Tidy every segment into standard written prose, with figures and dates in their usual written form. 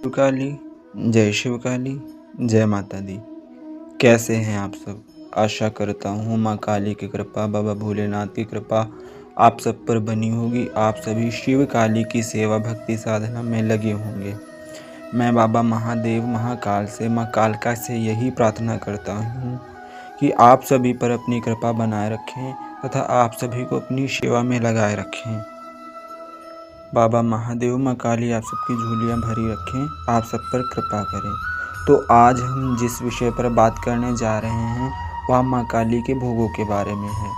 शिव काली, जय शिव काली, जय माता दी। कैसे हैं आप सब? आशा करता हूँ माँ काली की कृपा, बाबा भोलेनाथ की कृपा आप सब पर बनी होगी। आप सभी शिव काली की सेवा भक्ति साधना में लगे होंगे। मैं बाबा महादेव महाकाल से, माँ कालका से यही प्रार्थना करता हूँ कि आप सभी पर अपनी कृपा बनाए रखें तथा आप सभी को अपनी सेवा में लगाए रखें। बाबा महादेव माँ काली आप सबकी झोलियाँ भरी रखें, आप सब पर कृपा करें। तो आज हम जिस विषय पर बात करने जा रहे हैं वह माँ काली के भोगों के बारे में है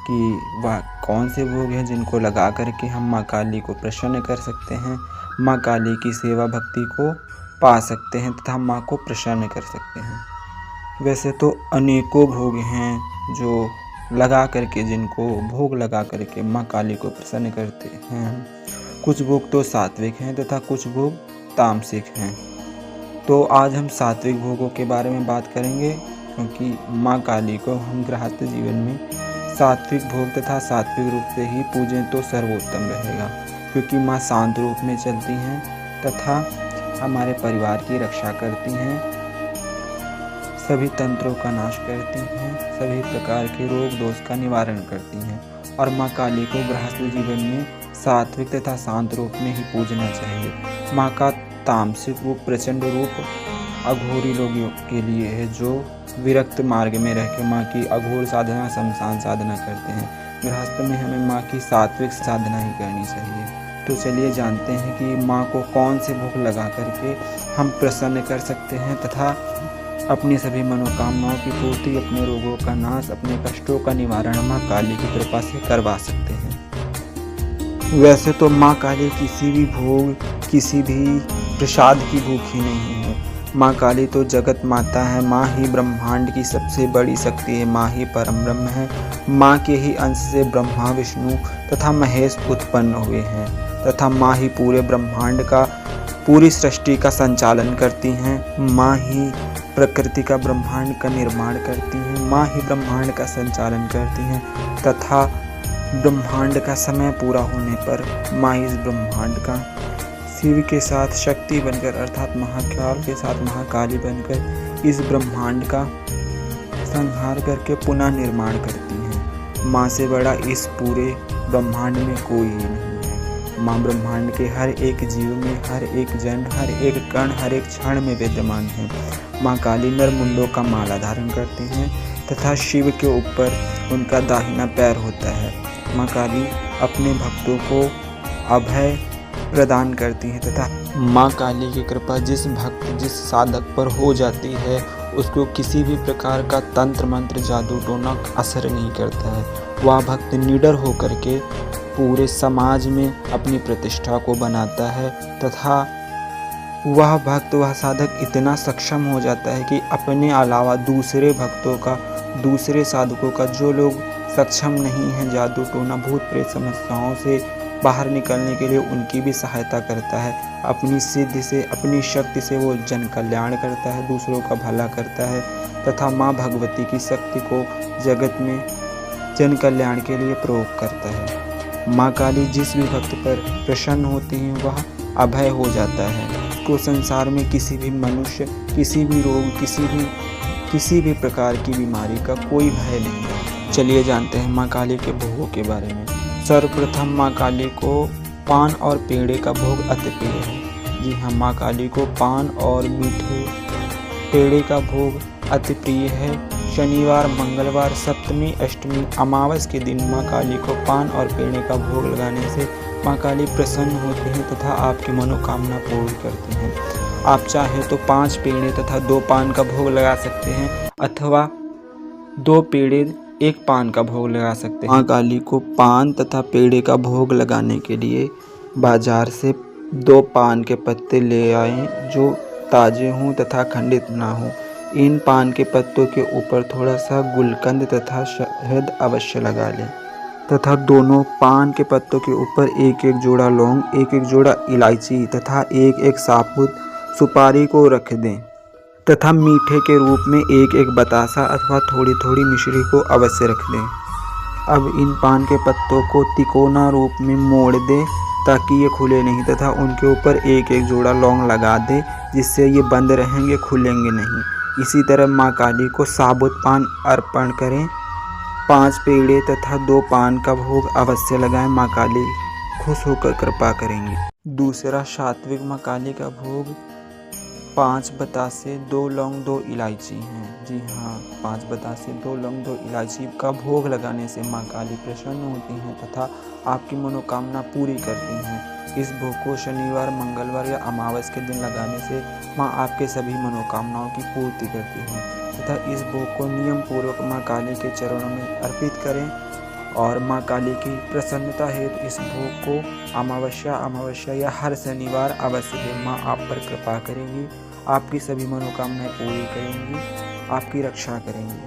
कि वह कौन से भोग हैं जिनको लगा करके हम माँ काली को प्रसन्न कर सकते हैं, माँ काली की सेवा भक्ति को पा सकते हैं तथा माँ को प्रसन्न कर सकते हैं। वैसे तो अनेकों भोग हैं जो लगा करके, जिनको भोग लगा करके माँ काली को प्रसन्न करते हैं। कुछ भोग तो सात्विक हैं तथा कुछ भोग तामसिक हैं। तो आज हम सात्विक भोगों के बारे में बात करेंगे, क्योंकि माँ काली को हम गृहस्थ जीवन में सात्विक भोग तथा सात्विक रूप से ही पूजें तो सर्वोत्तम रहेगा, क्योंकि माँ शांत रूप में चलती हैं तथा हमारे परिवार की रक्षा करती हैं, सभी तंत्रों का नाश करती हैं, सभी प्रकार के रोग दोष का निवारण करती हैं। और माँ काली को गृहस्थ जीवन में सात्विक तथा शांत रूप में ही पूजना चाहिए। माँ का तामसिक रूप, प्रचंड रूप अघोरी लोगों के लिए है, जो विरक्त मार्ग में रह के माँ की अघोर साधना, शमशान साधना करते हैं। गृहस्थ में हमें माँ की सात्विक साधना ही करनी चाहिए। तो चलिए जानते हैं कि माँ को कौन से भोग लगा करके हम प्रसन्न कर सकते हैं तथा अपनी सभी मनोकामनाओं की पूर्ति, अपने रोगों का नाश, अपने कष्टों का निवारण माँ काली की कृपा से करवा सकते हैं। वैसे तो माँ काली किसी भी भोग, किसी भी प्रसाद की भूखी नहीं है। माँ काली तो जगत माता है, माँ ही ब्रह्मांड की सबसे बड़ी शक्ति है, माँ ही परम ब्रह्म है। माँ के ही अंश से ब्रह्मा, विष्णु तथा महेश उत्पन्न हुए हैं तथा माँ ही पूरे ब्रह्मांड का, पूरी सृष्टि का संचालन करती हैं। माँ ही प्रकृति का, ब्रह्मांड का निर्माण करती हैं। माँ ही ब्रह्मांड का संचालन करती हैं तथा ब्रह्मांड का समय पूरा होने पर माँ इस ब्रह्मांड का शिव के साथ शक्ति बनकर, अर्थात महाकाल के साथ महाकाली बनकर इस ब्रह्मांड का संहार करके पुनः निर्माण करती हैं। माँ से बड़ा इस पूरे ब्रह्मांड में कोई ही नहीं है। माँ ब्रह्मांड के हर एक जीव में, हर एक जन, हर एक कण, हर एक क्षण में विद्यमान है। माँ काली नरमुंडों का माला धारण करती हैं तथा शिव के ऊपर उनका दाहिना पैर होता है। माँ काली अपने भक्तों को अभय प्रदान करती हैं तथा माँ काली की कृपा जिस भक्त, जिस साधक पर हो जाती है, उसको किसी भी प्रकार का तंत्र मंत्र, जादू टोना असर नहीं करता है। वह भक्त निडर होकर के पूरे समाज में अपनी प्रतिष्ठा को बनाता है तथा वह भक्त, वह साधक इतना सक्षम हो जाता है कि अपने अलावा दूसरे भक्तों का, दूसरे साधकों का, जो लोग सक्षम नहीं हैं जादू टोना भूत प्रेत समस्याओं से बाहर निकलने के लिए, उनकी भी सहायता करता है। अपनी सिद्धि से, अपनी शक्ति से वो जन कल्याण करता है, दूसरों का भला करता है तथा माँ भगवती की शक्ति को जगत में जन कल्याण के लिए प्रयोग करता है। माँ काली जिस भी भक्त पर प्रसन्न होती हैं वह अभय हो जाता है। उसको संसार में किसी भी मनुष्य, किसी भी रोग, किसी भी प्रकार की बीमारी का कोई भय नहीं है। चलिए जानते हैं माँ काली के भोगों के बारे में। सर्वप्रथम माँ काली को पान और पेड़े का भोग अति प्रिय है। जी हाँ, माँ काली को पान और मीठे पेड़े का भोग अति प्रिय है। शनिवार, मंगलवार, सप्तमी, अष्टमी, अमावस के दिन माँ काली को पान और पेड़े का भोग लगाने से माँ काली प्रसन्न होती हैं तथा आपकी मनोकामना पूर्ण करती हैं। आप चाहे तो 5 पेड़े तथा 2 पान का भोग लगा सकते हैं अथवा 2 पेड़े 1 पान का भोग लगा सकते हैं। माँ काली को पान तथा पेड़े का भोग लगाने के लिए बाजार से 2 पान के पत्ते ले आएं जो ताजे हों तथा खंडित ना हो। इन पान के पत्तों के ऊपर थोड़ा सा गुलकंद तथा शहद अवश्य लगा लें तथा दोनों पान के पत्तों के ऊपर 1-1 जोड़ा लौंग, 1-1 जोड़ा इलायची तथा 1-1 साबुत सुपारी को रख दें तथा मीठे के रूप में 1-1 बतासा अथवा थोड़ी-थोड़ी मिश्री को अवश्य रख दें। अब इन पान के पत्तों को तिकोना रूप में मोड़ दें ताकि ये खुले नहीं, तथा उनके ऊपर एक एक जोड़ा लौंग लगा दे, जिससे ये बंद रहेंगे, खुलेंगे नहीं। इसी तरह माँ काली को साबुत पान अर्पण करें। 5 पेड़े तथा 2 पान का भोग अवश्य लगाएं। माँ काली खुश होकर कृपा करेंगी। दूसरा सात्विक माँ काली का भोग 5 बतासे, 2 लौंग, 2 इलायची हैं। जी हाँ, 5 बतासे, 2 लौंग, 2 इलायची का भोग लगाने से माँ काली प्रसन्न होती हैं तथा आपकी मनोकामना पूरी करती हैं। इस भोग को शनिवार, मंगलवार या अमावस के दिन लगाने से माँ आपके सभी मनोकामनाओं की पूर्ति करती हैं तथा इस भोग को नियम पूर्वक माँ काली के चरणों में अर्पित करें और माँ काली की प्रसन्नता हेतु इस भोग को अमावस्या या हर शनिवार अवश्य दें। माँ आप पर कृपा करेंगी, आपकी सभी मनोकामनाएं पूरी करेंगी, आपकी रक्षा करेंगी।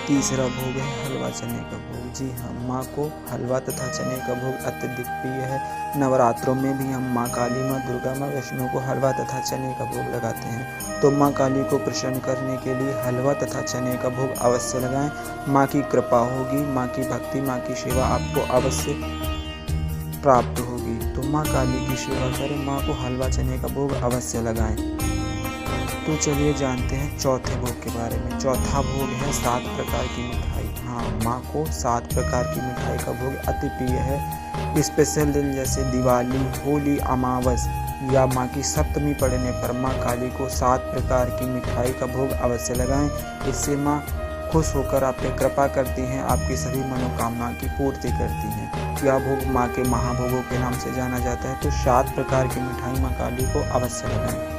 तीसरा भोग है हलवा चने का भोग। जी हाँ, माँ को हलवा तथा चने का भोग अत्यधिक प्रिय है। नवरात्रों में भी हम माँ काली, माँ दुर्गा, माँ वैष्णो को हलवा तथा चने का भोग लगाते हैं। तो माँ काली को प्रसन्न करने के लिए हलवा तथा चने का भोग अवश्य लगाएं। माँ की कृपा होगी, माँ की भक्ति, माँ की सेवा आपको अवश्य प्राप्त होगी। तो माँ काली की सेवा करें, माँ को हलवा चने का भोग अवश्य लगाएं। तो चलिए जानते हैं चौथे भोग के बारे में। चौथा भोग है 7 प्रकार की मिठाई। हाँ, माँ को 7 प्रकार की मिठाई का भोग अति प्रिय है। स्पेशल दिन जैसे दिवाली, होली, अमावस या माँ की सप्तमी पड़ने पर माँ काली को 7 प्रकार की मिठाई का भोग अवश्य लगाएं। इससे माँ खुश होकर आप पे कृपा करती हैं, आपकी सभी मनोकामना की पूर्ति करती हैं। यह भोग माँ के महाभोगों के नाम से जाना जाता है। तो 7 प्रकार की मिठाई माँ काली को अवश्य लगाएं।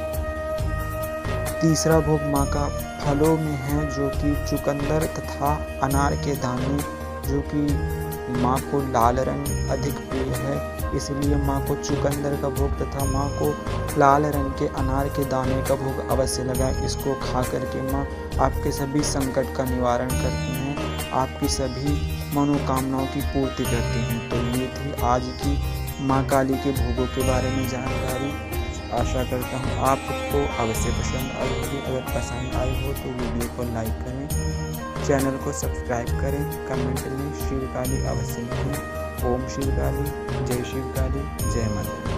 तीसरा भोग माँ का फलों में है, जो कि चुकंदर तथा अनार के दाने, जो कि माँ को लाल रंग अधिक प्रिय है, इसलिए माँ को चुकंदर का भोग तथा माँ को लाल रंग के अनार के दाने का भोग अवश्य लगाएं। इसको खा करके माँ आपके सभी संकट का निवारण करती हैं, आपकी सभी मनोकामनाओं की पूर्ति करती हैं। तो ये थी आज की माँ काली के भोगों के बारे में जानकारी। आशा करता हूँ आपको अवश्य पसंद आई होगी। अगर पसंद आई हो तो वीडियो को लाइक करें, चैनल को सब्सक्राइब करें, कमेंट में शिव काली अवश्य लिखें। ओम शिव काली, जय शिव काली, जय माता दी।